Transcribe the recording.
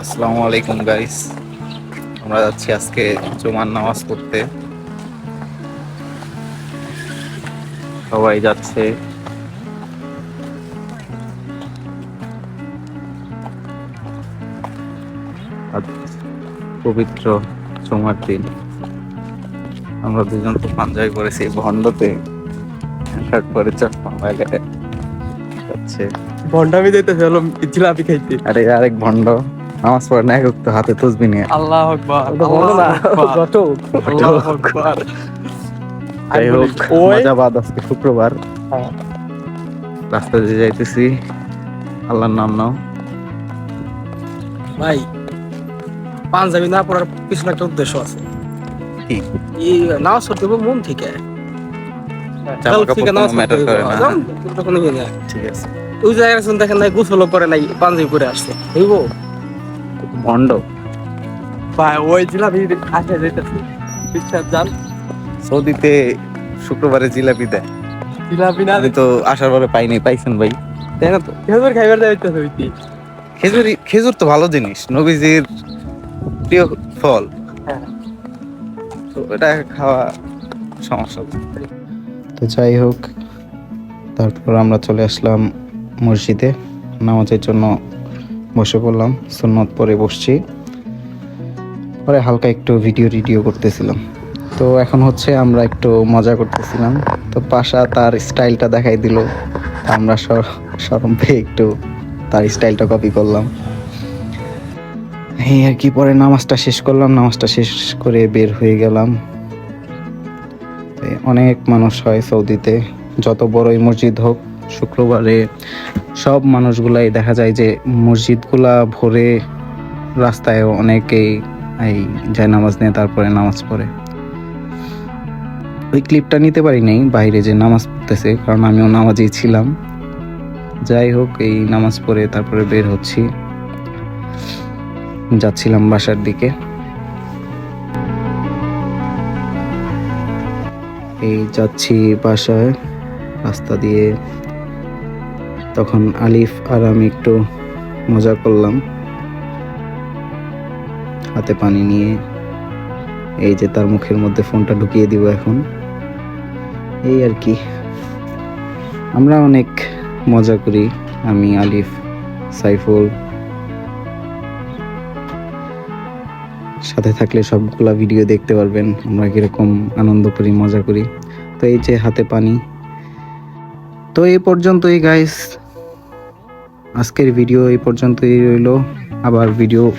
আসসালামু আলাইকুম গাইস, আমরা যাচ্ছি আজকে জুমার নামাজ পড়তে। সবাই যাচ্ছে। আজ পবিত্র জুমার দিন। আমরা দুজন তো পাঞ্জাবি পরেছি, ভন্ডতে শার্ট পরে চশমা লাগায় যাচ্ছে। ভন্ডামি দিতেছে হলো জিলাপি খাইতে। আরে আরেক ভন্ড নামাজ পড়ে না, এক তো হাতে তসবি নিয়ে। আল্লাহ আকবার, ওটা ভন্ড না, ঘটক। আল্লাহ আকবার। যাই হোক, মজাবাদ। আজকে শুক্রবার, হ্যাঁ। রাস্তা দিয়ে যাইতেছি। আল্লাহর নাম নাও। ভাই, পাঞ্জাবি না পড়ার পিছনে একটা উদ্দেশ্য আছে। কি? এই নামাজ পড়তে হবে মন থেকে। জামা কাপড় কোনো ম্যাটার করে না। কোনো ইয়ে নেই। ঠিক আছে। ওই জায়গায় শুনে দেখেন নাই, গোসলও করে নাই, পাঞ্জাবি পরে আসছে। বুঝবো ভন্ড ভাই, ওই জিলাপি আসে যেতেছে। বিশ্বাস জান, সৌদিতে শুক্রবারে জিলাপি দেয়। জিলাপি না আমি তো আসার পরে পাইনি, পাইছেন ভাই? দেখ না তো, খেজুর খাইবার যাইতেছে হইতি। খেজুর তো ভালো জিনিস, নবীজির প্রিয় ফল। হ্যাঁ। তো এটা খাওয়া সমস্যা। তো যাই হোক, তারপর আমরা চলে আসলাম মসজিদে নামাজের জন্য। বসে পড়লাম, সুন্নত পরে বসছি। পরে হালকা একটু ভিডিও করতেছিলাম। তো এখন হচ্ছে আমরা একটু মজা করতেছিলাম। তো পাশা তার স্টাইলটা দেখাই দিল, আমরা শরম পেয়ে একটু তার স্টাইলটা কপি করলাম। এই আর কি। পরে নামাজটা শেষ করলাম, নামাজটা শেষ করে বের হয়ে গেলাম। অনেক মানুষ হয় সৌদিতে, যত বড়ই মসজিদ হোক, শুক্রবারে সব মানুষগুলাই দেখা যায় যে মসজিদগুলা ভরে। রাস্তায় অনেকেই এই যায় নামাজ নিয়ে, তারপরে নামাজ পড়ে। ওই ক্লিপটা নিতে পারি নাই বাইরে যে নামাজ পড়তেছে, কারণ আমিও নামাজই ছিলাম। যাই হোক, এই নামাজ পড়ে তারপরে বের হচ্ছি, যাচ্ছিলাম বাসার দিকে। এই যাচ্ছি বাসায় রাস্তা দিয়ে। তখন আলিফ আর আমি একটু মজা করলাম, হাতে পানি নিয়ে। এই যে তার মুখের মধ্যে ফোনটা ঢুকিয়ে দিব এখন। এই আর কি, আমরা অনেক মজা করি, আমি, আলিফ, সাইফুল। সাথে থাকলে সবগুলা ভিডিও দেখতে পারবেন আমরা কিরকম আনন্দ করি, মজা করি। তো এই যে হাতে পানি। তো এই পর্যন্তই গাইস, আজকের ভিডিও এই পর্যন্তই রইলো। আবার ভিডিও